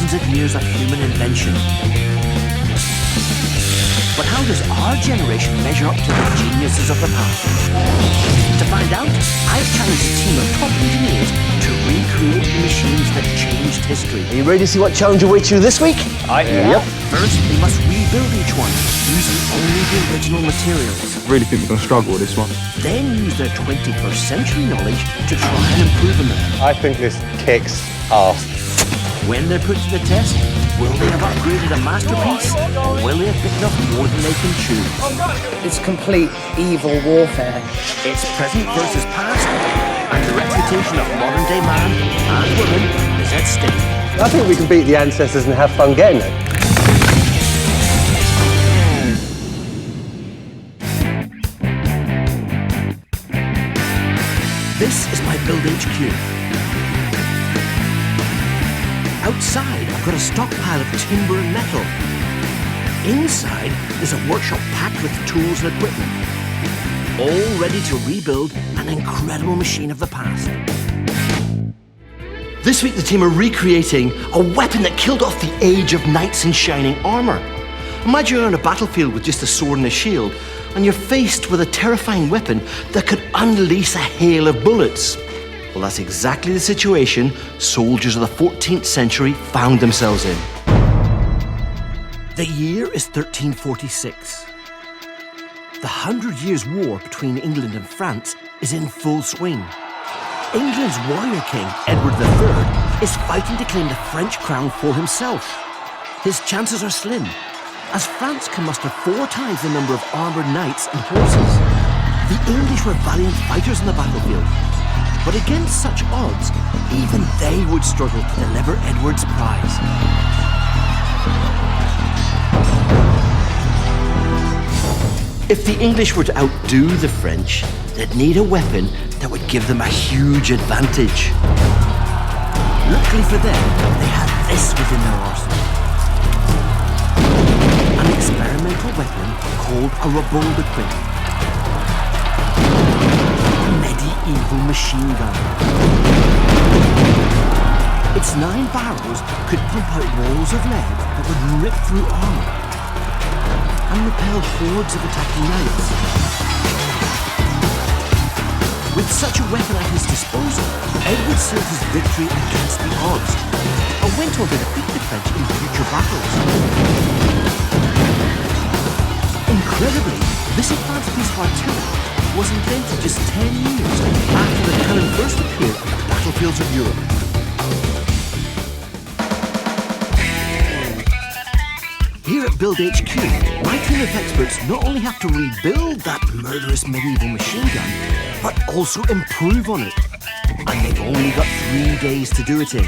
thousands of years of human invention. But how does our generation measure up to the geniuses of the past? To find out, I've challenged a team of top engineers to recreate the machines that changed history. Are you ready to see what challenge awaits you this week? Yep. First, they must rebuild each one, using only the original materials. I really think we're going to struggle with this one. Then use their 21st century knowledge to try and improve on them. I think this kicks ass. When they're put to the test, will they have upgraded a masterpiece, or will they have bitten off more than they can chew? It's complete evil warfare. It's present versus past, and the reputation of modern-day man and woman is at stake. I think we can beat the ancestors and have fun getting it. This is my Build HQ. Outside, I've got a stockpile of timber and metal. Inside is a workshop packed with tools and equipment, all ready to rebuild an incredible machine of the past. This week the team are recreating a weapon that killed off the age of knights in shining armour. Imagine you're on a battlefield with just a sword and a shield, and you're faced with a terrifying weapon that could unleash a hail of bullets. Well, that's exactly the situation soldiers of the 14th century found themselves in. The year is 1346. The 100 Years' War between England and France is in full swing. England's warrior king, Edward III, is fighting to claim the French crown for himself. His chances are slim, as France can muster 4 times the number of armoured knights and horses. The English were valiant fighters on the battlefield, but against such odds, even they would struggle to deliver Edward's prize. If the English were to outdo the French, they'd need a weapon that would give them a huge advantage. Luckily for them, they had this within their arsenal. An experimental weapon called a rebulliquin. Medieval machine gun. Its 9 barrels could pump out walls of lead that would rip through armour and repel hordes of attacking knights. With such a weapon at his disposal, Edward sealed his victory against the odds and went on to defeat the French in future battles. Incredibly, this advanced piece of artillery was invented just 10 years after the cannon first appeared on the battlefields of Europe. Here at Build HQ, my team of experts not only have to rebuild that murderous medieval machine gun, but also improve on it. And they've only got 3 days to do it in.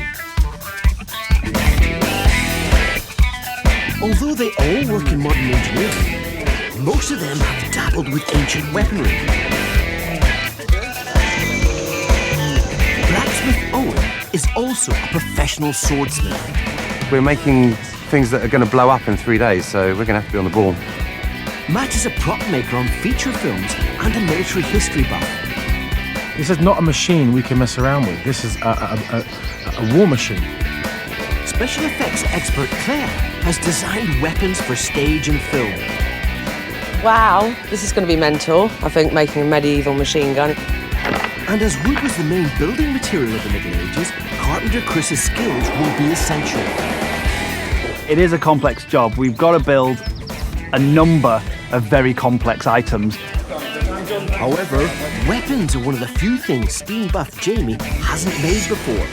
Although they all work in modern engineering, most of them have dabbled with ancient weaponry. Blacksmith Owen is also a professional swordsmith. We're making things that are going to blow up in 3 days, so we're going to have to be on the ball. Matt is a prop maker on feature films and a military history buff. This is not a machine we can mess around with. This is a war machine. Special effects expert Claire has designed weapons for stage and film. Wow, this is going to be mental, I think, making a medieval machine gun. And as wood was the main building material of the Middle Ages, Carpenter Chris's skills will be essential. It is a complex job. We've got to build a number of very complex items. However, weapons are one of the few things steam buff Jamie hasn't made before.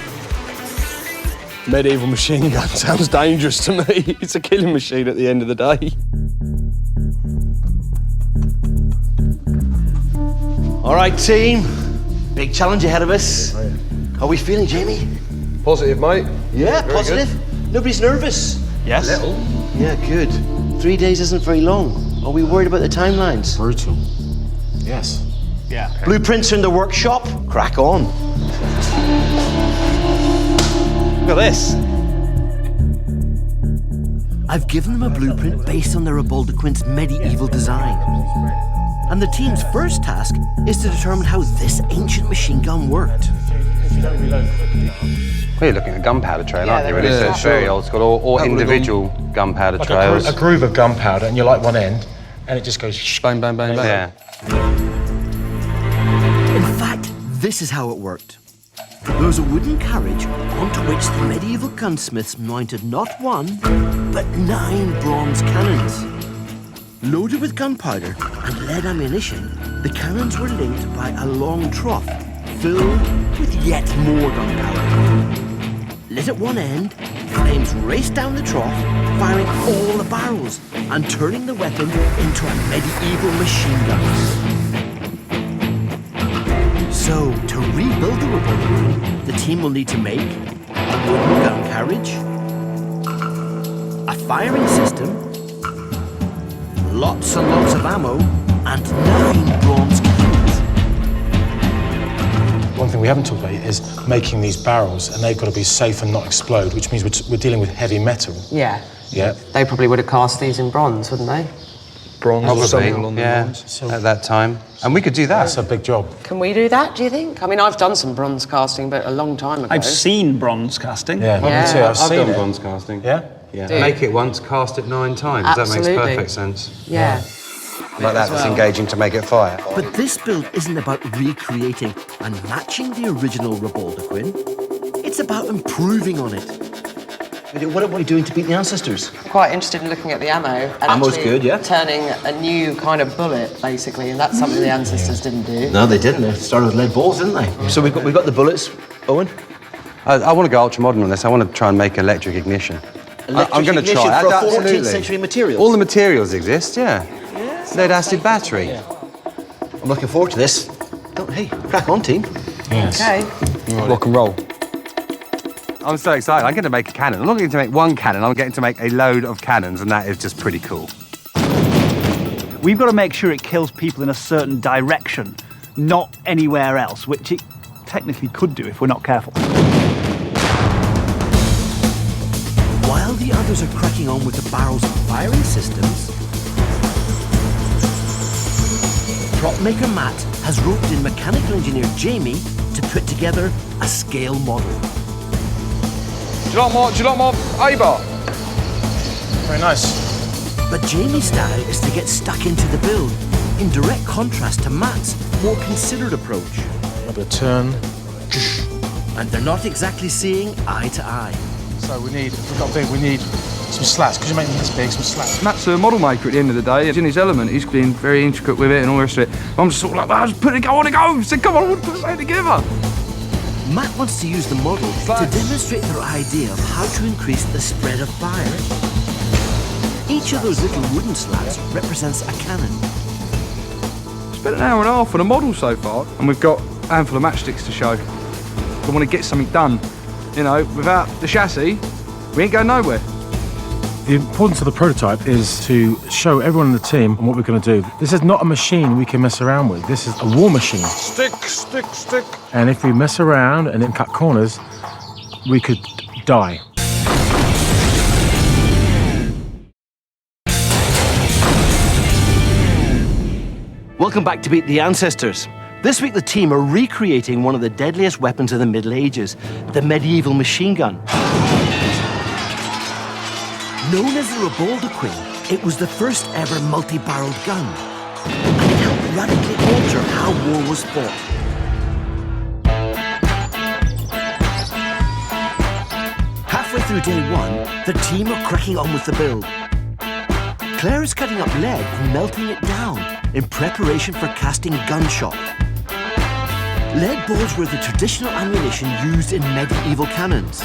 Medieval machine gun sounds dangerous to me. It's a killing machine at the end of the day. All right, team. Big challenge ahead of us. How are we feeling, Jamie? Positive, mate. Yeah, Very positive. good. Nobody's nervous. Yes? Little. Yeah, good. 3 days isn't very long. Are we worried about the timelines? Brutal. Yes. Yeah. Blueprints are in the workshop. Crack on. Look at this. I've given them a blueprint based on the rebulliquin's medieval design. And the team's first task is to determine how this ancient machine gun worked. If you don't reload quickly. Well, you're looking at a gunpowder trail, Yeah, aren't you, there really? is. So it's very old school, or That would've individual gunpowder Like trails. a groove of gunpowder, and you light one end, and it just goes... Bang, bang, bang, bang. Yeah. In fact, this is how it worked. There was a wooden carriage onto which the medieval gunsmiths mounted not one, but 9 bronze cannons. Loaded with gunpowder and lead ammunition, the cannons were linked by a long trough filled with yet more gunpowder. Lit at one end, flames raced down the trough, firing all the barrels and turning the weapon into a medieval machine gun. So, to rebuild the revolver, the team will need to make a wooden gun carriage, a firing system, lots and lots of ammo, and 9 bronze cannons. One thing we haven't talked about is making these barrels, and they've got to be safe and not explode, which means we're dealing with heavy metal. Yeah. Yeah. They probably would have cast these in bronze, wouldn't they? Bronze or something Probably, along the yeah, lines. at that time. And we could do that. That's a big job. Can we do that, do you think? I mean, I've done some bronze casting, but a long time ago. I've seen bronze casting. Yeah, Yeah. me too. I've I've seen done it. bronze casting. Yeah? Yeah. Do. Make it once, cast it 9 times. That Absolutely. makes perfect sense. Yeah. Like that, that's engaging to make it fire. But this build isn't about recreating and matching the original Rebaldaquin. It's about improving on it. What are we doing to beat the ancestors? I'm quite interested in looking at the ammo and Ammo's actually good, yeah. turning a new kind of bullet, basically, and that's something the ancestors didn't do. No, they didn't. They started with lead balls, didn't they? So we've got the bullets, Owen. I want to go ultra modern on this. I want to try and make electric ignition. I'm going to Electric try. ignition for Absolutely. 14th century materials. All the materials exist, yeah. Lead acid battery. I'm looking forward to this. Hey, crack on, team. Yes. Okay. Rock and roll. I'm so excited. I'm going to make a cannon. I'm not going to make one cannon. I'm getting to make a load of cannons, and that is just pretty cool. We've got to make sure it kills people in a certain direction, not anywhere else, which it technically could do if we're not careful. While the others are cracking on with the barrels and firing systems, prop maker Matt has roped in mechanical engineer Jamie to put together a scale model. Do you like my A-bar? Very nice. But Jamie's style is to get stuck into the build, in direct contrast to Matt's more considered approach. A bit of turn. And they're not exactly seeing eye to eye. So we need some slats. Could you make them this big, some slats? Matt's a model maker at the end of the day. It's in his element. He's been very intricate with it and all the rest of it. I'm just sort of like, oh, just put it, I want to go. I said, come on, I want to put something together. Matt wants to use the model to demonstrate their idea of how to increase the spread of fire. Each of those little wooden slats represents a cannon. Spent an hour and a half on a model so far, and we've got a handful of matchsticks to show. We want to get something done. You know, without the chassis, we ain't going nowhere. The importance of the prototype is to show everyone in the team what we're going to do. This is not a machine we can mess around with. This is a war machine. Stick, stick, stick. And if we mess around and then cut corners, we could die. Welcome back to Beat the Ancestors. This week the team are recreating one of the deadliest weapons of the Middle Ages, the medieval machine gun. Known as the Rebaldaquin, it was the first ever multi-barreled gun, and it helped radically alter how war was fought. Halfway through day one, the team are cracking on with the build. Claire is cutting up lead and melting it down in preparation for casting gunshot. Lead balls were the traditional ammunition used in medieval cannons.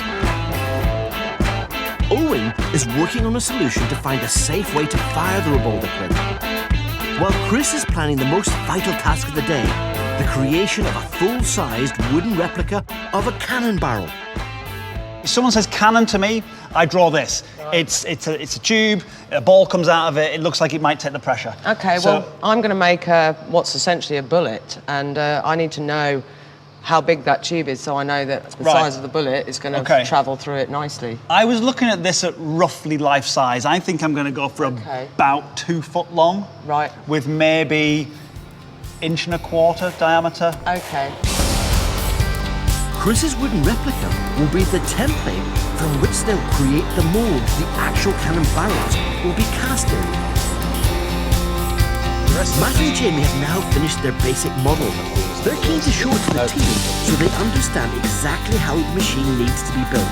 Owen is working on a solution to find a safe way to fire the Rebaldaquin, while Chris is planning the most vital task of the day, the creation of a full-sized wooden replica of a cannon barrel. If someone says cannon to me, I draw this. It's a tube, a ball comes out of it, it looks like it might take the pressure. Okay, well, I'm going to make what's essentially a bullet, and I need to know how big that tube is so I know that the size of the bullet is going to travel through it nicely. I was looking at this at roughly life size. I think I'm going to go for about 2 foot long. Right. With maybe 1.25 inch diameter. Okay. Chris's wooden replica will be the template from which they'll create the mould the actual cannon barrels will be cast in. Matt and Jamie have now finished their basic model. They're keen to show it to the team so they understand exactly how the machine needs to be built.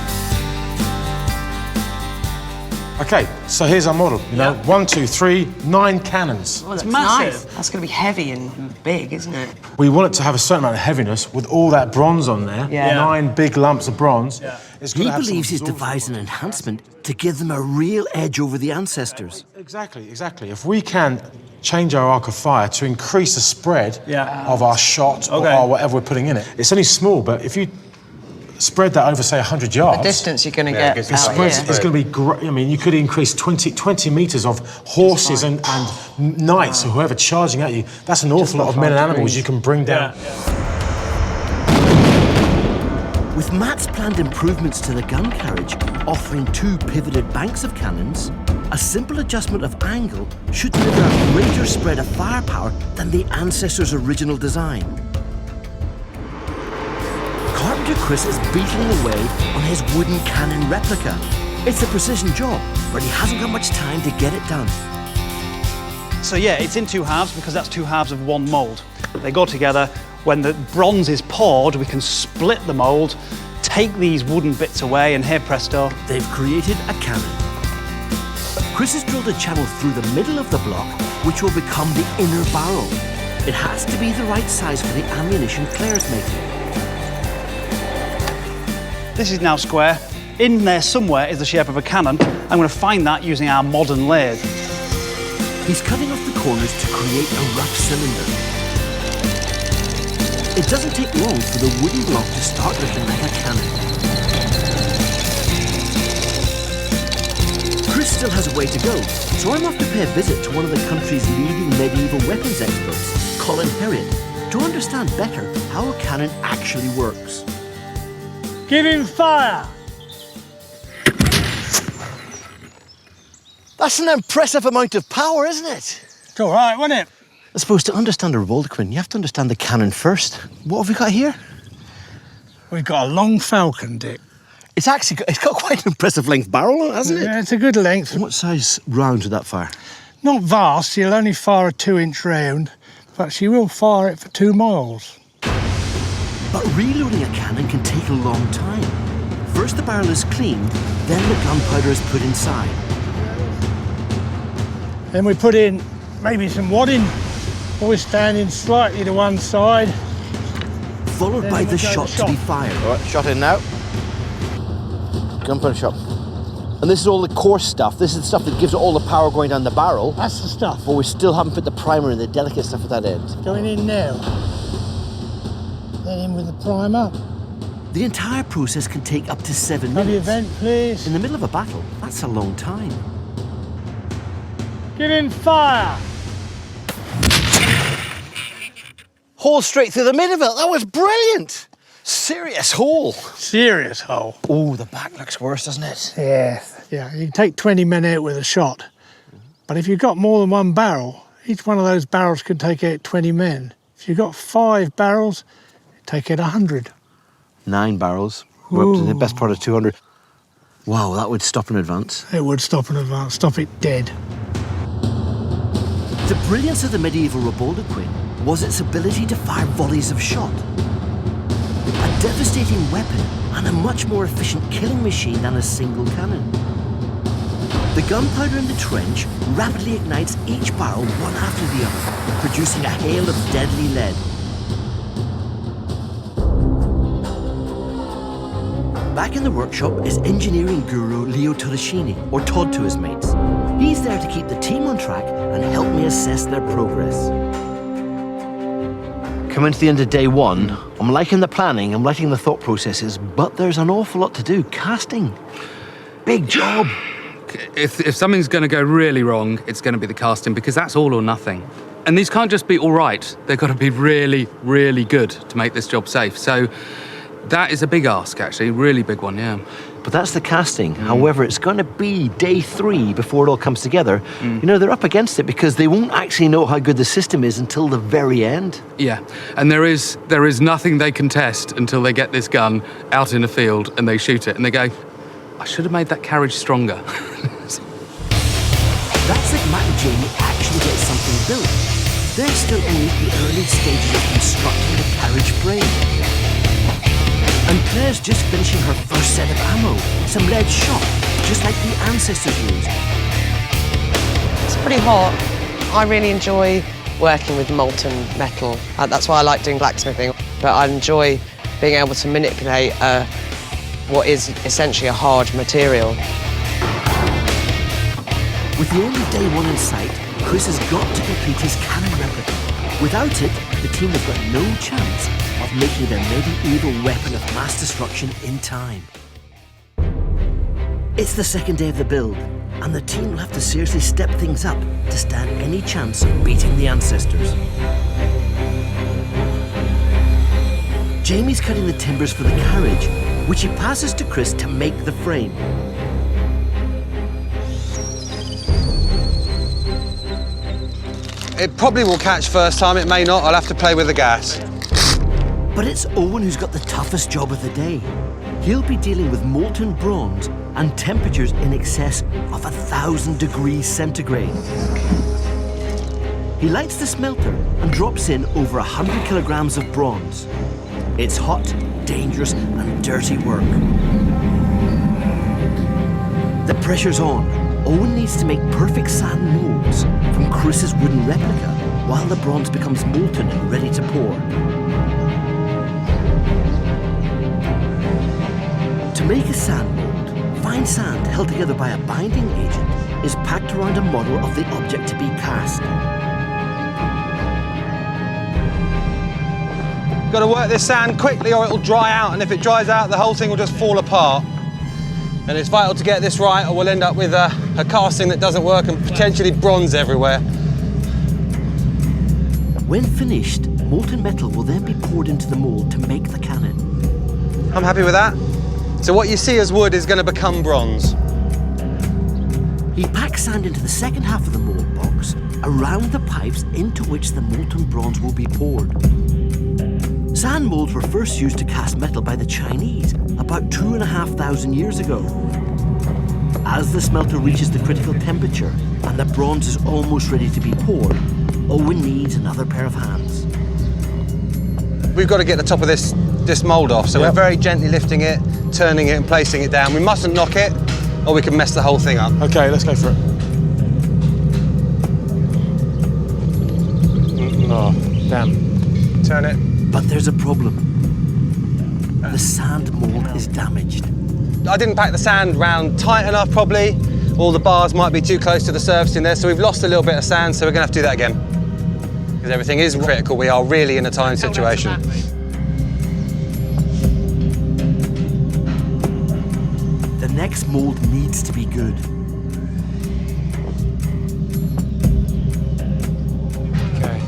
Okay, so here's our model. You know, 1, 2, 3, 9 cannons. Well, that's massive. nice. That's going to be heavy and big, isn't it? We want it to have a certain amount of heaviness with all that bronze on there. Yeah. 9 big lumps of bronze. Yeah. It's gotta He have some believes he's absorption. devised an enhancement to give them a real edge over the ancestors. Exactly. If we can change our arc of fire to increase the spread of our shot or whatever we're putting in it. It's only small, but if you spread that over, say, 100 yards... The distance you're going to get out here. It's going to be great. I mean, you could increase 20 metres of horses and knights or whoever charging at you. That's an awful lot of men and animals you can bring down. With Matt's planned improvements to the gun carriage, offering 2 pivoted banks of cannons, a simple adjustment of angle should deliver a greater spread of firepower than the ancestors' original design. Carpenter Chris is beetling away on his wooden cannon replica. It's a precision job, but he hasn't got much time to get it done. So yeah, it's in 2 halves because that's 2 halves of one mould. They go together. When the bronze is poured, we can split the mould, take these wooden bits away, and here presto. They've created a cannon. Chris has drilled a channel through the middle of the block, which will become the inner barrel. It has to be the right size for the ammunition Claire's making. This is now square. In there somewhere is the shape of a cannon. I'm going to find that using our modern lathe. He's cutting off the corners to create a rough cylinder. It doesn't take long for the wooden block to start looking like a cannon. Chris still has a way to go, so I'm off to pay a visit to one of the country's leading medieval weapons experts, Colin Herriot, to understand better how a cannon actually works. Give him fire! That's an impressive amount of power, isn't it? It's all right, wasn't it? I suppose to understand a revolver, you have to understand the cannon first. What have we got here? We've got a long falcon, Dick. It's got quite an impressive length barrel on it, hasn't it? Yeah, it's a good length. What size rounds would that fire? Not vast, she'll only fire a 2-inch round, but she will fire it for 2 miles. But reloading a cannon can take a long time. First the barrel is cleaned, then the gunpowder is put inside. Then we put in maybe some wadding, always standing slightly to one side. Followed Then by we'll the go shot to to be fired. All right, shot in now. Gunpowder shot. And this is all the coarse stuff. This is the stuff that gives it all the power going down the barrel. That's the stuff. But we still haven't put the primer in, the delicate stuff at that end. Going in now. Then in with the primer. The entire process can take up to 7 Have your minutes. vent, please. In the middle of a battle, that's a long time. Give him fire! Hole straight through the middle of it. That was brilliant. Serious hole. Serious hole. Oh, the back looks worse, doesn't it? Yeah. Yeah, you can take 20 men out with a shot. But if you've got more than 1 barrel, each one of those barrels can take out 20 men. If you've got 5 barrels, take out 100. 9 barrels. We're up to the best part of 200. Wow, that would stop in advance. It would stop in advance, stop it dead. The brilliance of the medieval Revolver was its ability to fire volleys of shot. A devastating weapon and a much more efficient killing machine than a single cannon. The gunpowder in the trench rapidly ignites each barrel one after the other, producing a hail of deadly lead. Back in the workshop is engineering guru Leo Todeschini, or Todd to his mates. He's there to keep the team on track and help me assess their progress. Coming to the end of day 1, I'm liking the planning, I'm liking the thought processes, but there's an awful lot to do. Casting. Big job. If something's going to go really wrong, it's going to be the casting, because that's all or nothing. And these can't just be all right. They've got to be really, really good to make this job safe. So That is a big ask, actually, really big one, yeah. But that's the casting. However, it's going to be day 3 before it all comes together. You know, they're up against it because they won't actually know how good the system is until the very end. Yeah, and there is nothing they can test until they get this gun out in a field and they shoot it and they go, I should have made that carriage stronger. That's if Matt and Jamie actually get something built. They're still only at the early stages of constructing the carriage frame. And Claire's just finishing her first set of ammo, some lead shot, just like the ancestors used. It's pretty hot. I really enjoy working with molten metal. That's why I like doing blacksmithing. But I enjoy being able to manipulate what is essentially a hard material. With the end of day 1 in sight, Chris has got to complete his cannon replica. Without it, the team have got no chance of making their medieval weapon of mass destruction in time. It's the second day of the build, and the team will have to seriously step things up to stand any chance of beating the ancestors. Jamie's cutting the timbers for the carriage, which he passes to Chris to make the frame. It probably will catch first time, it may not. I'll have to play with the gas. But it's Owen who's got the toughest job of the day. He'll be dealing with molten bronze and temperatures in excess of 1,000 degrees centigrade. He lights the smelter and drops in over 100 kilograms of bronze. It's hot, dangerous, and dirty work. The pressure's on. Owen needs to make perfect sand molds from Chris's wooden replica while the bronze becomes molten and ready to pour. To make a sand mold, fine sand held together by a binding agent is packed around a model of the object to be cast. Got to work this sand quickly or it'll dry out, and if it dries out, the whole thing will just fall apart. And it's vital to get this right or we'll end up with a casting that doesn't work and potentially bronze everywhere. When finished, molten metal will then be poured into the mold to make the cannon. I'm happy with that. So what you see as wood is going to become bronze. He packs sand into the second half of the mold box, around the pipes into which the molten bronze will be poured. Sand molds were first used to cast metal by the Chinese about 2,500 years ago. As the smelter reaches the critical temperature and the bronze is almost ready to be poured, Owen needs another pair of hands. We've got to get the top of this mould off, so we're very gently lifting it, turning it and placing it down. We mustn't knock it or we can mess the whole thing up. Okay, let's go for it. Oh, damn. Turn it. But there's a problem. The sand mold is damaged. I didn't pack the sand round tight enough, probably. All the bars might be too close to the surface in there, so we've lost a little bit of sand, so we're going to have to do that again. Because everything is critical. We are really in a time situation. The next mold needs to be good. Okay.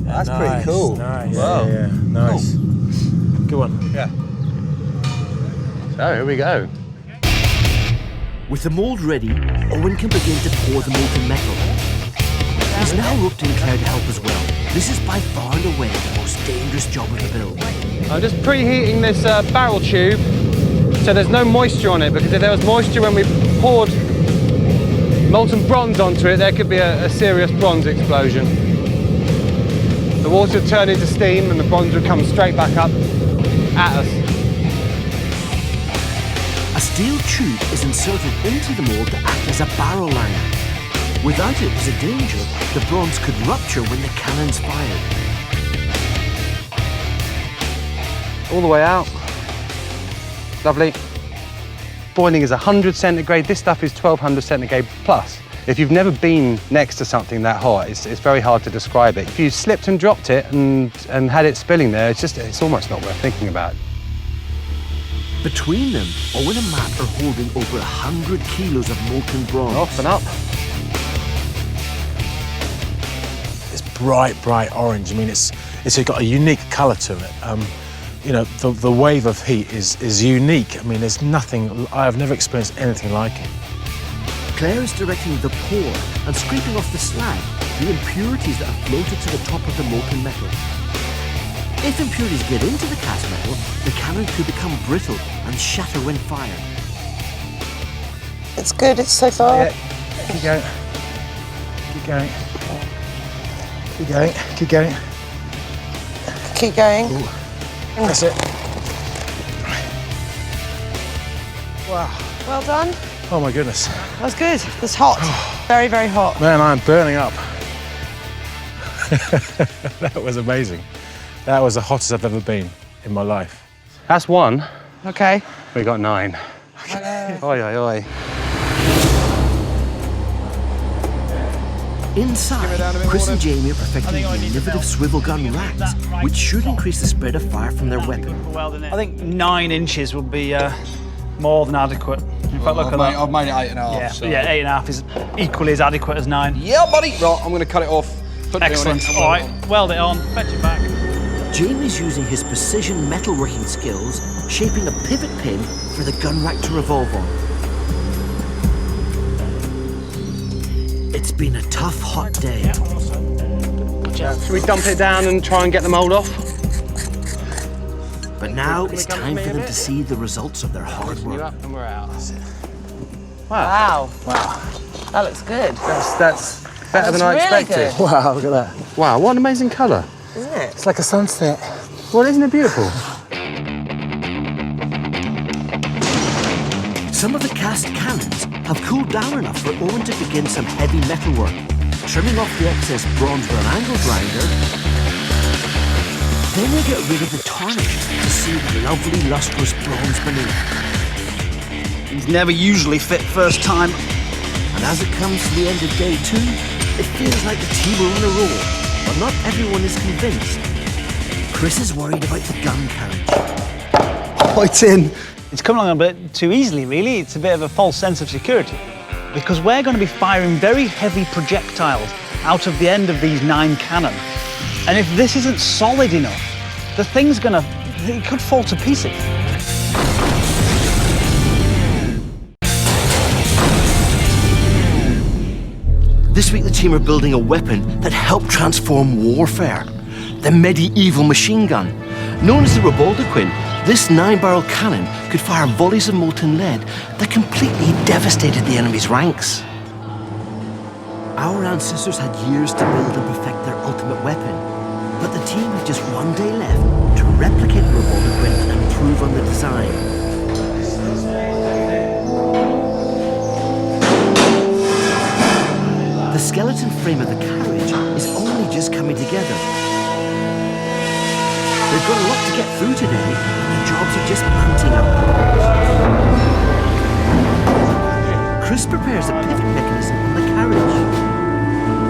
That's pretty cool. Nice. Wow. Yeah, nice. Cool. Good one. Yeah. So here we go. With the mold ready, Owen can begin to pour the molten metal. He's now roped in Claire to help as well. This is by far and away the most dangerous job of the build. I'm just preheating this barrel tube so there's no moisture on it, because if there was moisture when we poured molten bronze onto it, there could be a serious bronze explosion. The water would turn into steam and the bronze would come straight back up at us. A steel tube is inserted into the mold to act as a barrel liner. Without it, there's a danger the bronze could rupture when the cannon's fired. All the way out. Lovely. Boiling is 100 centigrade. This stuff is 1200 centigrade plus. If you've never been next to something that hot, it's very hard to describe it. If you slipped and dropped it and had it spilling there, it's almost not worth thinking about. Between them, Owen and Matt are holding over 100 kilos of molten bronze. Off and up. It's bright, bright orange. I mean, it's It's got a unique colour to it. You know, the wave of heat is unique. I mean, there's nothing, I've never experienced anything like it. Claire is directing the pour and scraping off the slag the impurities that have floated to the top of the molten metal. If impurities get into the cast metal, the cannon could become brittle and shatter when fired. It's good, it's so far. Yeah. Keep going. Keep going. Keep going. Keep going. Keep going. Ooh. That's it. Wow. Well done. Oh my goodness. That was good. It's hot. Very, very hot. Man, I'm burning up. That was amazing. That was the hottest I've ever been in my life. That's one. Okay. We got 9. Oi, oi, oi. Inside, Chris and Jamie are perfecting the innovative swivel gun racks, which should increase the spread of fire from their weapon. I think 9 inches would be more than adequate. In fact, look at that. I've made it 8.5. Yeah, so. yeah, 8.5 is equally as adequate as 9. Yeah, buddy. Right, I'm going to cut it off. Put Excellent. it on. All right, weld it on, fetch it back. Jamie's using his precision metalworking skills, shaping a pivot pin for the gun rack to revolve on. It's been a tough, hot day. Should we dump it down and try and get the mould off? But now it's time for them to see the results of their hard work. And we're out. Wow. Wow. That looks good. That's better than I expected. Good. Wow, look at that. Wow, what an amazing colour. Isn't it? It's like a sunset. Well, isn't it beautiful? Some of the cast cannons have cooled down enough for Owen to begin some heavy metalwork, trimming off the excess bronze with an angle grinder. Then they get rid of the tarnish to see the lovely lustrous bronze beneath. He's never usually fit first time. And as it comes to the end of day 2, it feels like the team are on a roll, but not everyone is convinced. Chris is worried about the gun carriage. Oh, it's in. It's coming along a bit too easily, really. It's a bit of a false sense of security. Because we're going to be firing very heavy projectiles out of the end of these 9 cannon. And if this isn't solid enough, the thing's going to... it could fall to pieces. This week the team are building a weapon that helped transform warfare. The medieval machine gun. Known as the Reboldequin, this 9-barrel cannon could fire volleys of molten lead that completely devastated the enemy's ranks. Our ancestors had years to build and perfect their ultimate weapon, but the team had just 1 day left to replicate the Reboldequin and improve on the design. The skeleton frame of the carriage is only just coming together. They've got a lot to get through today, and the jobs are just mounting up. Chris prepares a pivot mechanism on the carriage.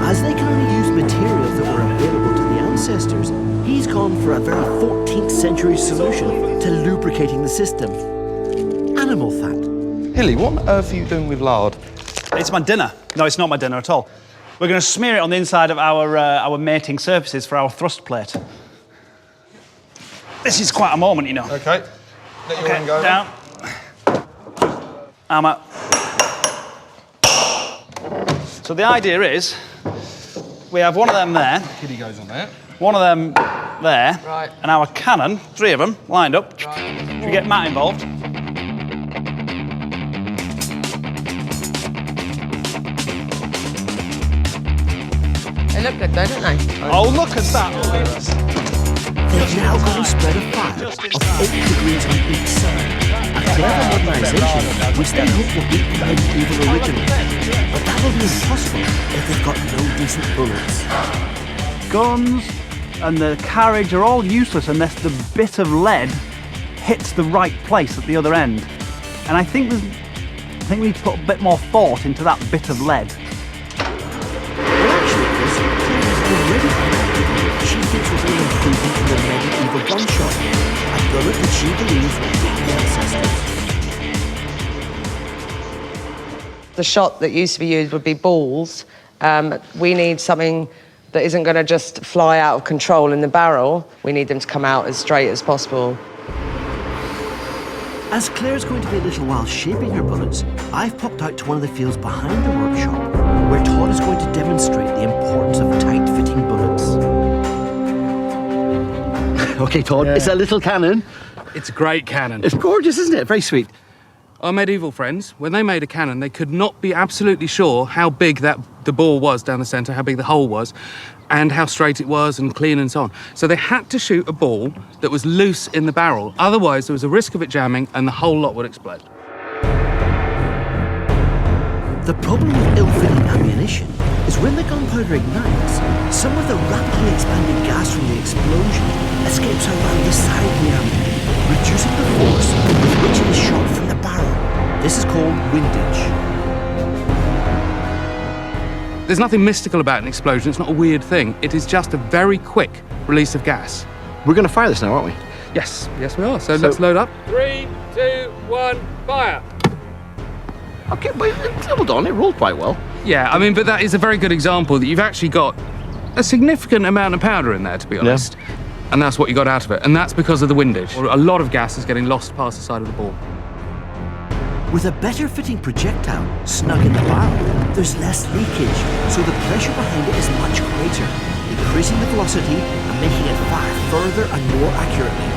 As they can only use materials that were available to the ancestors, he's gone for a very 14th century solution to lubricating the system. Animal fat. Hilly, what on earth are you doing with lard? It's my dinner. No, it's not my dinner at all. We're going to smear it on the inside of our mating surfaces for our thrust plate. This is quite a moment, you know. Okay. Let your one go. Down. Hammer. So the idea is, we have one of them there. Kitty goes on there. One of them there. Right. And our cannon, 3 of them, lined up. Right. If we get Matt involved. They look good though, don't they? Oh, look at that. They've now got a spread of fire of 8 degrees on each side. A clever modernisation, which they hope will beat the medieval original. But that will be impossible if they've got no decent bullets. Guns and the carriage are all useless unless the bit of lead hits the right place at the other end. And I think we need to put a bit more thought into that bit of lead. Well, actually, Chris, Claire has already commented she thinks will be an improvement in the medieval gunshot, a bullet that she believes will beat the ancestors. The shot that used to be used would be balls. We need something that isn't going to just fly out of control in the barrel. We need them to come out as straight as possible. As Claire's going to be a little while shaping her bullets, I've popped out to one of the fields behind the workshop where Todd is going to demonstrate the importance of tight-fitting bullets. Okay, Todd, it's a little cannon. It's a great cannon. It's gorgeous, isn't it? Very sweet. Our medieval friends, when they made a cannon, they could not be absolutely sure how big the bore was down the centre, how big the hole was, and how straight it was and clean and so on. So they had to shoot a ball that was loose in the barrel. Otherwise, there was a risk of it jamming and the whole lot would explode. The problem with ill-fitting ammunition is when the gunpowder ignites, some of the rapidly expanding gas from the explosion escapes around the side of the ammo, reducing the force with which it is shot from the barrel. This is called windage. There's nothing mystical about an explosion. It's not a weird thing. It is just a very quick release of gas. We're going to fire this now, aren't we? Yes, we are. So let's load up. 3, 2, 1, fire. Okay, but hold on, it rolled quite well. Yeah, I mean, but that is a very good example that you've actually got a significant amount of powder in there, to be honest. Yeah. And that's what you got out of it. And that's because of the windage. A lot of gas is getting lost past the side of the ball. With a better fitting projectile snug in the barrel, there's less leakage, so the pressure behind it is much greater, increasing the velocity and making it fire further and more accurately.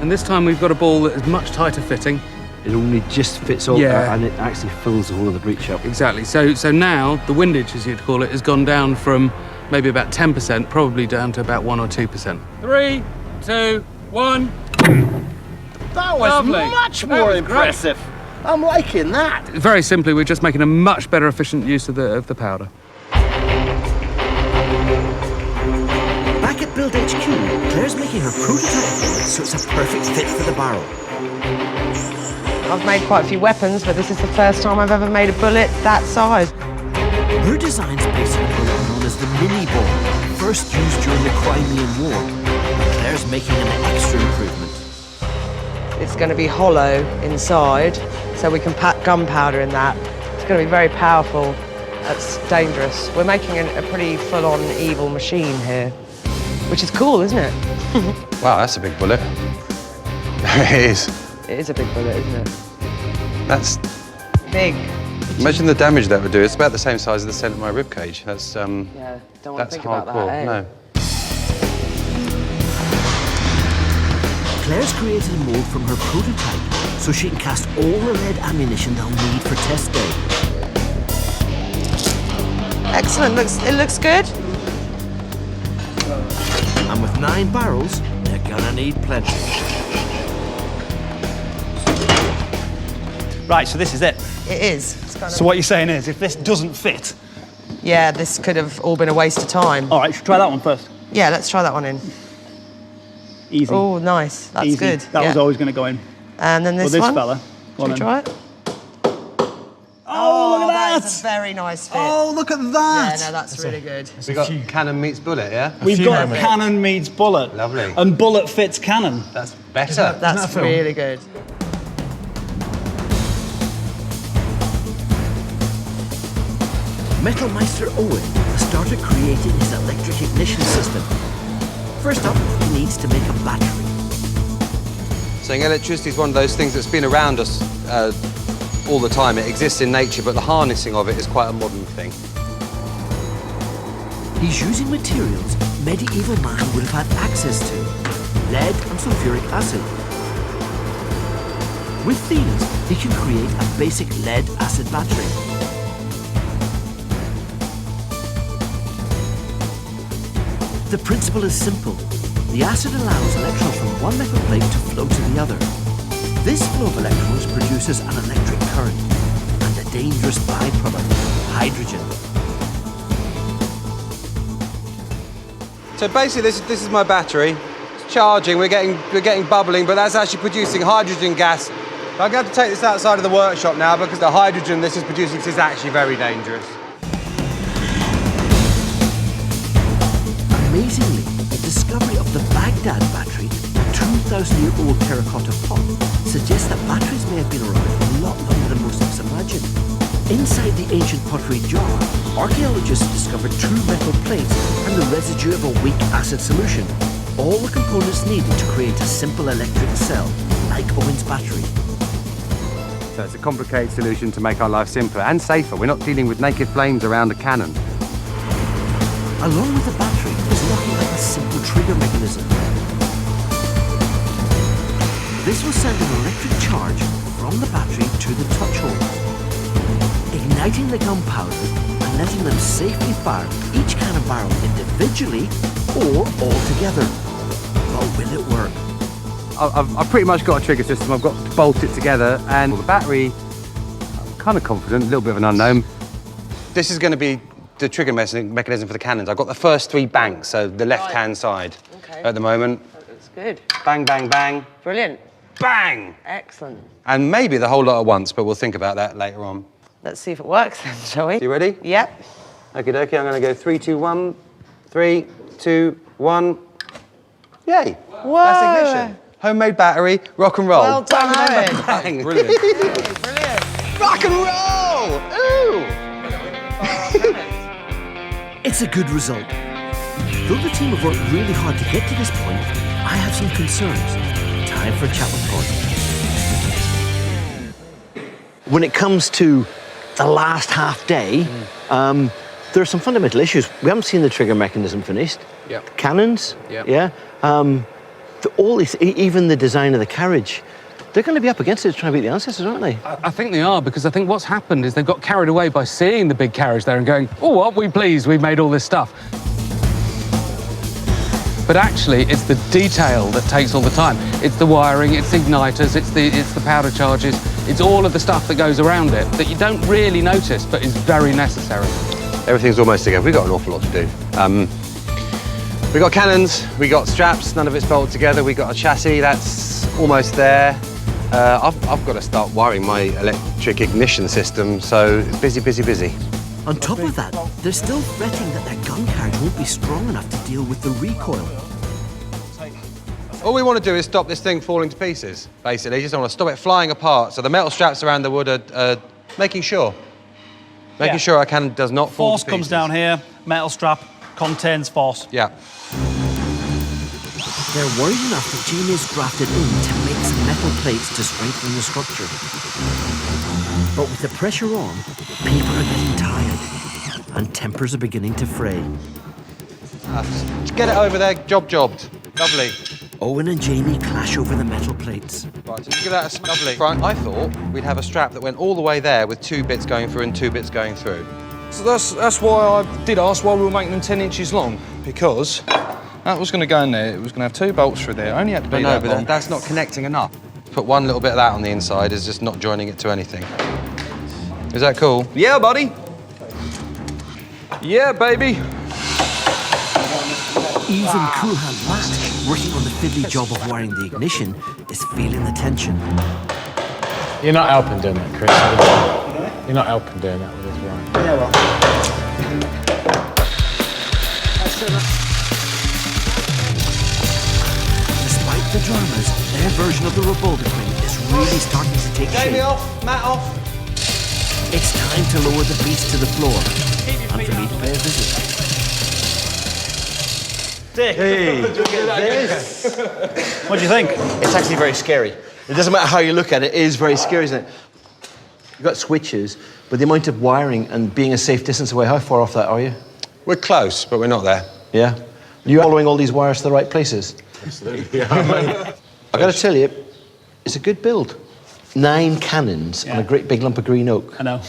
And this time we've got a ball that is much tighter fitting. It only just fits all that, and it actually fills the whole of the breech up. Exactly. So now the windage, as you'd call it, has gone down from maybe about 10%, probably down to about 1 or 2%. 3, 2, 1. That was lovely. Much more impressive. Great. I'm liking that. Very simply, we're just making a much better efficient use of the powder. Back at Build HQ, Claire's making her prototype bullet so it's a perfect fit for the barrel. I've made quite a few weapons, but this is the first time I've ever made a bullet that size. Her design's based on a bullet known as the mini ball, first used during the Crimean War. Claire's making an extra improvement. It's going to be hollow inside, so we can pack gunpowder in that. It's going to be very powerful. That's dangerous. We're making a pretty full-on evil machine here, which is cool, isn't it? Wow, that's a big bullet. It is. It is a big bullet, isn't it? That's big. Imagine the damage that would do. It's about the same size as the centre of my ribcage. That's yeah, don't want to think hardcore. about that, eh? No. Claire's created a mould from her prototype so she can cast all the lead ammunition they'll need for test day. Excellent. It looks good. And with 9 barrels, they're gonna need plenty. Right, so this is it. It is. It's kind of... So what you're saying is, if this doesn't fit... Yeah, this could have all been a waste of time. All right, should we try that one first? Yeah, let's try that one in. Easy. Oh, nice. That's Easy. good. That was always going to go in. And then this well, this one. fella. Should we try it? Oh, look at that! That's a very nice fit. Oh, look at that! Yeah, no, that's really good. We got cannon meets bullet, yeah? We've got cannon meets bullet. Lovely. And bullet fits cannon. That's better. That's really good. Metalmeister Owen has started creating his electric ignition system. First up, he needs to make a battery. Saying electricity is one of those things that's been around us all the time. It exists in nature, but the harnessing of it is quite a modern thing. He's using materials medieval man would have had access to. Lead and sulfuric acid. With these, he can create a basic lead-acid battery. The principle is simple. The acid allows electrons from one metal plate to flow to the other. This flow of electrons produces an electric current and a dangerous byproduct, hydrogen. So basically, this is my battery. It's charging. We're getting bubbling, but that's actually producing hydrogen gas. I'm going to have to take this outside of the workshop now because the hydrogen this is producing is actually very dangerous. Amazingly, the discovery of the Baghdad battery, a 2,000-year-old terracotta pot, suggests that batteries may have been around for a lot longer than most of us imagine. Inside the ancient pottery jar, archaeologists discovered true metal plates and the residue of a weak acid solution. All the components needed to create a simple electric cell, like Owen's battery. So it's a complicated solution to make our life simpler and safer. We're not dealing with naked flames around a cannon. Along with the battery is nothing like a simple trigger mechanism. This will send an electric charge from the battery to the touch holes, igniting the gunpowder and letting them safely fire each can of barrel individually or all together. But will it work? I've pretty much got a trigger system. I've got to bolt it together, and the battery, I'm kind of confident, a little bit of an unknown. This is going to be the trigger mechanism for the cannons. I've got the first 3 banks, so the left-hand side at the moment. That's good. Bang, bang, bang. Brilliant. Bang! Excellent. And maybe the whole lot at once, but we'll think about that later on. Let's see if it works then, shall we? You ready? Yep. Okie dokie, I'm going to go 3, 2, 1. 3, 2, 1. Yay! Whoa! That's ignition. Homemade battery, rock and roll. Well done, bang, Owen. bang, bang. Brilliant. Brilliant. Rock and roll! Ooh! It's a good result. Though the team have worked really hard to get to this point, I have some concerns. Time for a chat with Pod. When it comes to the last half day, there are some fundamental issues. We haven't seen the trigger mechanism finished. Yep. Cannons. Yep. Yeah. All this, even the design of the carriage, they're going to be up against it to try and beat the ancestors, aren't they? I think they are, because I think what's happened is they've got carried away by seeing the big carriage there and going, oh, aren't we pleased we've made all this stuff? But actually, it's the detail that takes all the time. It's the wiring, it's the igniters, it's the powder charges, it's all of the stuff that goes around it that you don't really notice, but is very necessary. Everything's almost together. We've got an awful lot to do. We've got cannons, we got straps, none of it's bolted together. We've got a chassis, that's almost there. I've got to start wiring my electric ignition system, so it's busy, busy, busy. On top of that, they're still fretting that their gun carriage won't be strong enough to deal with the recoil. All we want to do is stop this thing falling to pieces, basically. Just want to stop it flying apart. So the metal straps around the wood are making sure our cannon does not fall Force to pieces. comes down here, metal strap contains force. Yeah. They're worried enough that Jamie is drafted in to make some metal plates to strengthen the structure. But with the pressure on, people are getting tired, and tempers are beginning to fray. Get it over there, jobbed. Lovely. Owen and Jamie clash over the metal plates. Right, so give that a lovely front. I thought we'd have a strap that went all the way there with 2 bits going through and 2 bits going through. So that's why I did ask why we were making them 10 inches long, because that was going to go in there. It was going to have 2 bolts through there. Only had to be that long. But that's not connecting enough. Put one little bit of that on the inside is just not joining it to anything. Is that cool? Yeah, buddy. Yeah, baby. Even Cool Hand Matt, working on the fiddly job of wiring the ignition, is feeling the tension. You're not helping doing that, Chris. You're not helping doing that with his wiring. Yeah, well. Despite the dramas, their version of the Revolver-Queen is really starting to take shape. Jamie off, Matt off. It's time to lower the beast to the floor, and for me to pay a visit. Dick. Hey, look at this. What do you think? It's actually very scary. It doesn't matter how you look at it, it is very scary, isn't it? You've got switches, but the amount of wiring and being a safe distance away, how far off that are you? We're close, but we're not there. Yeah? You're following all these wires to the right places? Absolutely. Yeah. I've got to tell you, it's a good build. 9 cannons on a great big lump of green oak. I know.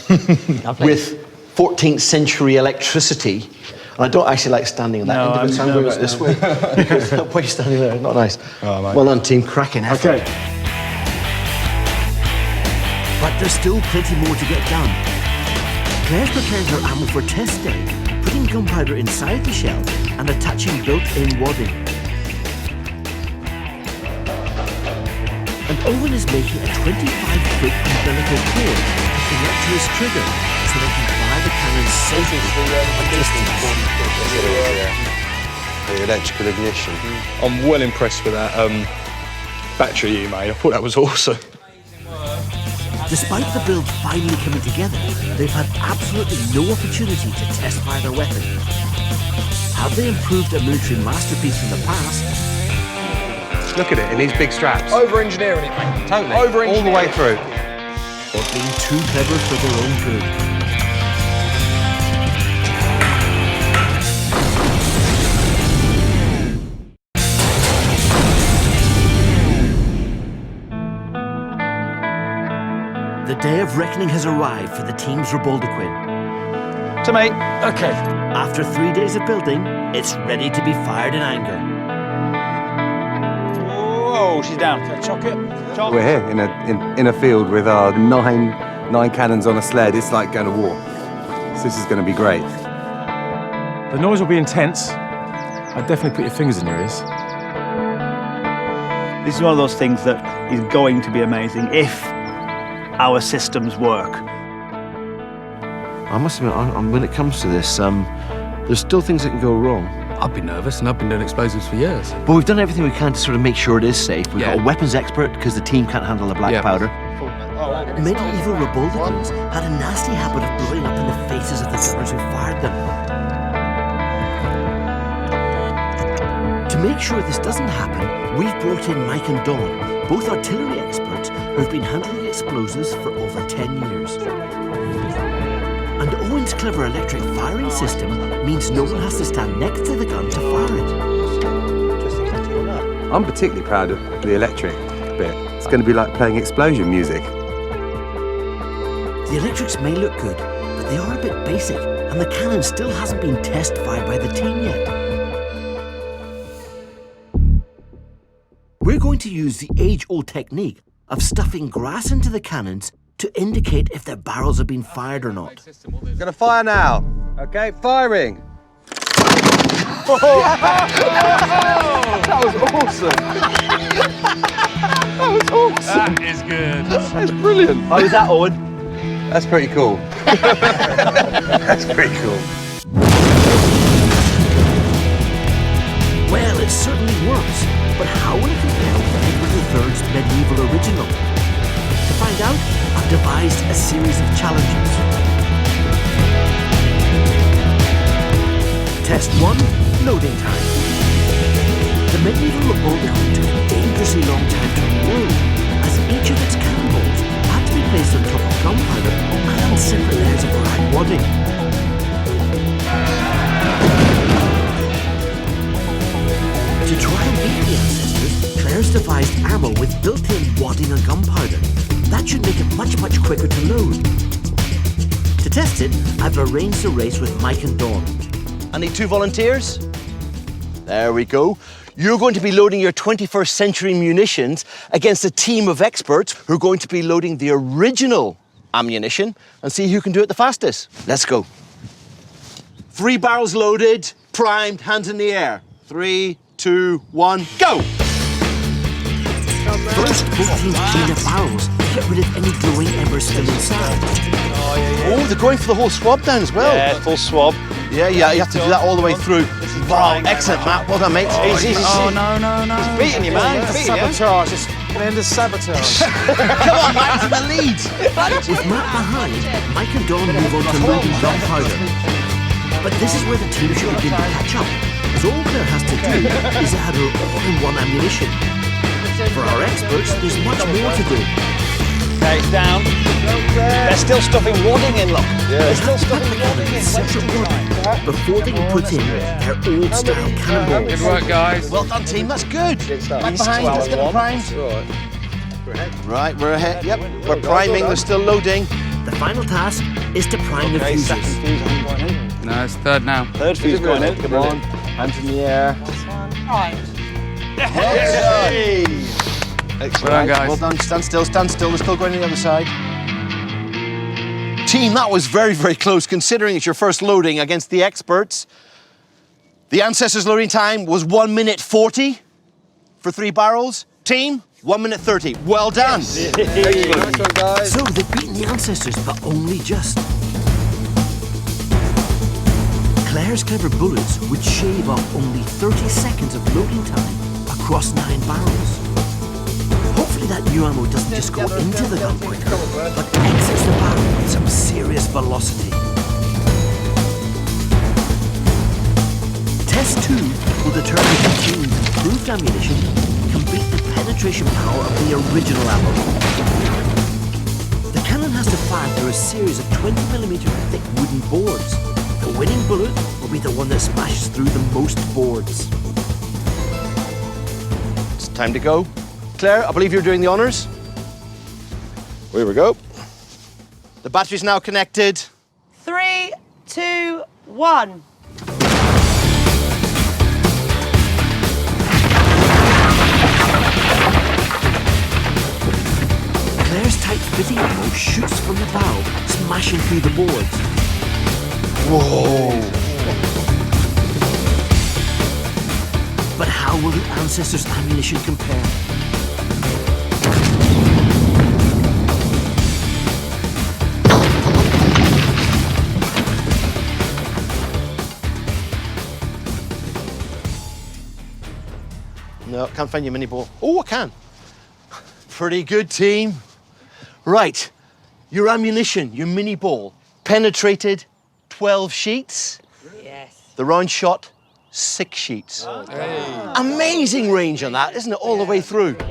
With 14th century electricity. And I don't actually like standing on that end of it, so I'm going this way. Because that way standing there, not nice. Oh, mate. Well done, team. Cracking effort. Okay. But there's still plenty more to get done. Claire's preparing her ammo for test day, putting gunpowder inside the shell and attaching built-in wadding. And Owen is making a 25-foot umbilical cord to connect to his trigger so they can fire the cannon safely at distance. The electrical ignition. I'm well impressed with that battery you made. I thought that was awesome. Despite the build finally coming together, they've had absolutely no opportunity to test fire their weapon. Have they improved a military masterpiece from the past? Look at it in these big straps. Over-engineering it, mate. Totally. Over-engineering All the way through. Or being too clever for their own good? The day of reckoning has arrived for the team's Reboldequin. To me. Okay. After 3 days of building, it's ready to be fired in anger. Whoa, she's down. Okay, chuck it. Chuck. We're here in a field with our nine cannons on a sled. It's like going to war. So this is going to be great. The noise will be intense. I'd definitely put your fingers in your ears. This is one of those things that is going to be amazing if our systems work. I must admit, when it comes to this, there's still things that can go wrong. I'd be nervous, and I've been doing explosives for years. But we've done everything we can to sort of make sure it is safe. We've Yeah. got a weapons expert because the team can't handle the black Yeah. powder. Medieval Reboldequins had a nasty habit of blowing up in the faces of the gunners who fired them. To make sure this doesn't happen, we've brought in Mike and Dawn, both artillery experts who've been handling explosives for over 10 years. And Owen's clever electric firing system means no one has to stand next to the gun to fire it. I'm particularly proud of the electric bit. It's going to be like playing explosion music. The electrics may look good, but they are a bit basic, and the cannon still hasn't been test fired by the team yet. We're going to use the age-old technique of stuffing grass into the cannons to indicate if their barrels have been fired or not. Going to fire now. Okay, firing. That was awesome. That was awesome. That is good. That's brilliant. How is that, Owen? That's pretty cool. That's pretty cool. Well, it certainly works, but how will it compare with Edward III's medieval original? To find out, I've devised a series of challenges. Test 1, loading time. The medieval Reboldequin took a dangerously long time to unload, as each of its cannonballs had to be placed on top of gunpowder and separate layers of black wadding. To try and beat the ancestors, Claire's devised ammo with built-in wadding and gunpowder. That should make it much quicker to load. To test it, I've arranged a race with Mike and Dawn. I need 2 volunteers. There we go. You're going to be loading your 21st century munitions against a team of experts who are going to be loading the original ammunition and see who can do it the fastest. Let's go. 3 barrels loaded, primed, hands in the air. 3, 2, 1, go! First, both teams clean up barrels to get rid of any glowing embers still inside. Oh, they're going for the whole swab down as well. Yeah, full swab. Yeah, you have to do that all the way through. Wow, excellent, Matt. Well done, mate. Easy. Oh, no. He's beating you, man. He's beating you. Sabotage. It's an end of sabotage. Come on, Matt, to the lead. With Matt behind, Mike and Dawn move on to loading gunpowder. But this is where the team should begin to catch up, as all Claire has to do is add her all-in-one ammunition. For our experts, there's much more to do. Okay, it's down. They're still stuffing wadding in, look. They're still stuffing wadding in. Separate wadding before they can put in their old-style cannonballs. Good work, guys. Well done, team. That's good. Back behind. Let's get them primed. Right, we're ahead. Yep, we're priming. They're still loading. The final task is to prime the fuses. Second fuse hasn't gone in. No, it's third now. Third fuse going in. Come on. Hands in the air. Hey! Excellent. Well done, guys. Well done. Stand still. They're still going on the other side. Team, that was very close, considering it's your first loading against the experts. The ancestors' loading time was 1 minute 40 for 3 barrels. Team, 1 minute 30. Well done. So they've beaten the ancestors, but only just. Claire's clever bullets would shave off only 30 seconds of loading time across 9 barrels. Hopefully Hopefully that new ammo doesn't just go into the gun quicker, but exits the barrel with some serious velocity. Test 2 will determine if the team's improved ammunition can beat the penetration power of the original ammo. The cannon has to fire through a series of 20mm thick wooden boards. The winning bullet will be the one that smashes through the most boards. It's time to go. Claire, I believe you're doing the honours. Here we go. The battery's now connected. 3, 2, 1. Claire's tight-fitting ammo shoots from the barrel, smashing through the boards. Whoa! But how will the Ancestors' ammunition compare? No, can't find your mini ball. Oh, I can. Pretty good, team. Right, your ammunition, your mini ball, penetrated 12 sheets. Yes. The round shot, 6 sheets. Hey. Amazing range on that, isn't it? All the way through. But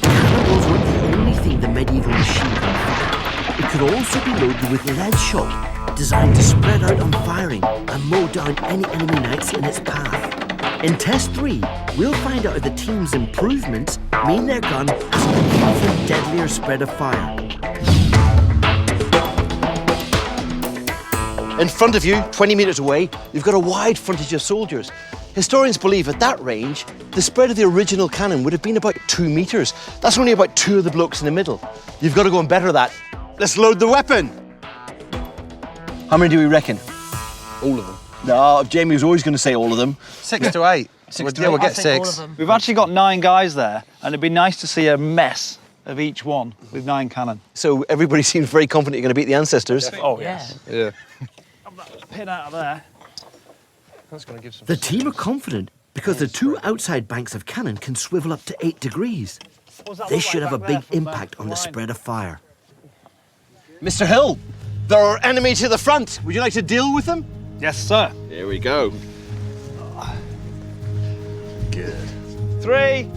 cannonballs weren't the only thing the medieval machine could fire. It could also be loaded with lead shot, designed to spread out on firing and mow down any enemy knights in its path. In Test 3, we'll find out if the team's improvements mean their gun has an even deadlier spread of fire. In front of you, 20 metres away, you've got a wide frontage of soldiers. Historians believe at that range, the spread of the original cannon would have been about 2 metres. That's only about 2 of the blokes in the middle. You've got to go and better that. Let's load the weapon. How many do we reckon? All of them. No, Jamie was always going to say all of them. 6 to 8. We'll get 6. We've actually got 9 guys there, and it'd be nice to see a mess of each one with 9 cannon. So everybody seems very confident you're going to beat the Ancestors. Oh, yes. Yeah. Pin out of there. That's going to give some... The team are confident because the 2 outside banks of cannon can swivel up to 8 degrees. This should have a big impact on the spread of fire. Mr. Hill, there are enemies to the front. Would you like to deal with them? Yes, sir. Here we go. Good. 3,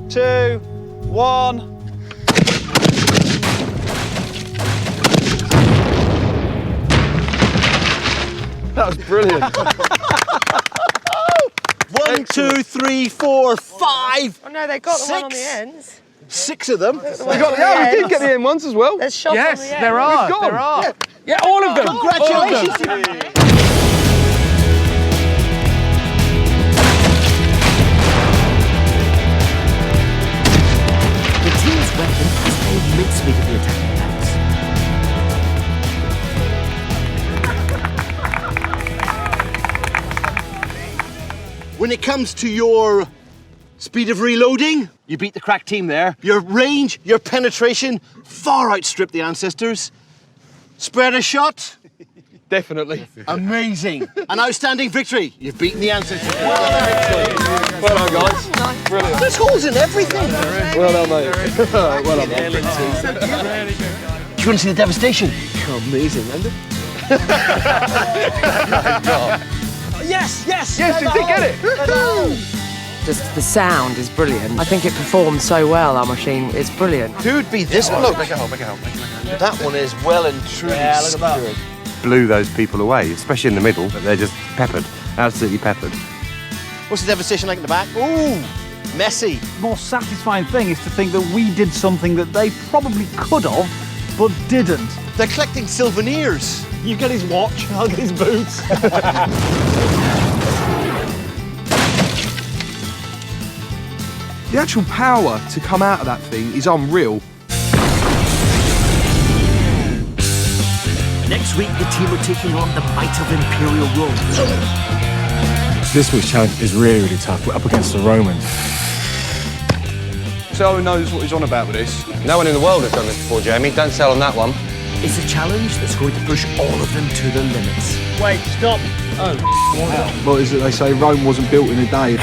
2, 1. That was brilliant. 1, 2, 3, 4, 5. Oh no, they got the one on the 6. ends. 6 of them. We did get the end ones as well. There's shots Yes, on the there ends. are. There are. Yeah, all of them. Congratulations. All of them. The team's weapon has made mincemeat of the attacking tanks. When it comes to your speed of reloading, you beat the crack team there. Your range, your penetration, far outstrip the Ancestors. Spread a shot. Definitely. Amazing. An outstanding victory. You've beaten the Ancestors. Well done, guys. Brilliant. There's holes in everything. Well done, mate. Well done, mate. Do you want to see the devastation? Amazing, isn't it? Yes, yes! Yes, you did get it. Just the sound is brilliant. I think it performed so well, our machine. It's brilliant. Who'd be this bloke? Make it hold, make it hold. That one is well and truly look at that. secured. Blew those people away, especially in the middle, but they're just peppered. Absolutely peppered. What's the devastation like in the back? Ooh, messy. The more satisfying thing is to think that we did something that they probably could have, but didn't. They're collecting souvenirs. You get his watch, I'll get his boots. The actual power to come out of that thing is unreal. Next week, the team are taking on the might of Imperial Rome. This week's challenge is really, really tough. We're up against the Romans. So Owen knows what he's on about with this. No one in the world has done this before, Jamie. Don't sell on that one. It's a challenge that's going to push all of them to the limits. Wait, stop. Oh, What is it they say? Rome wasn't built in a day.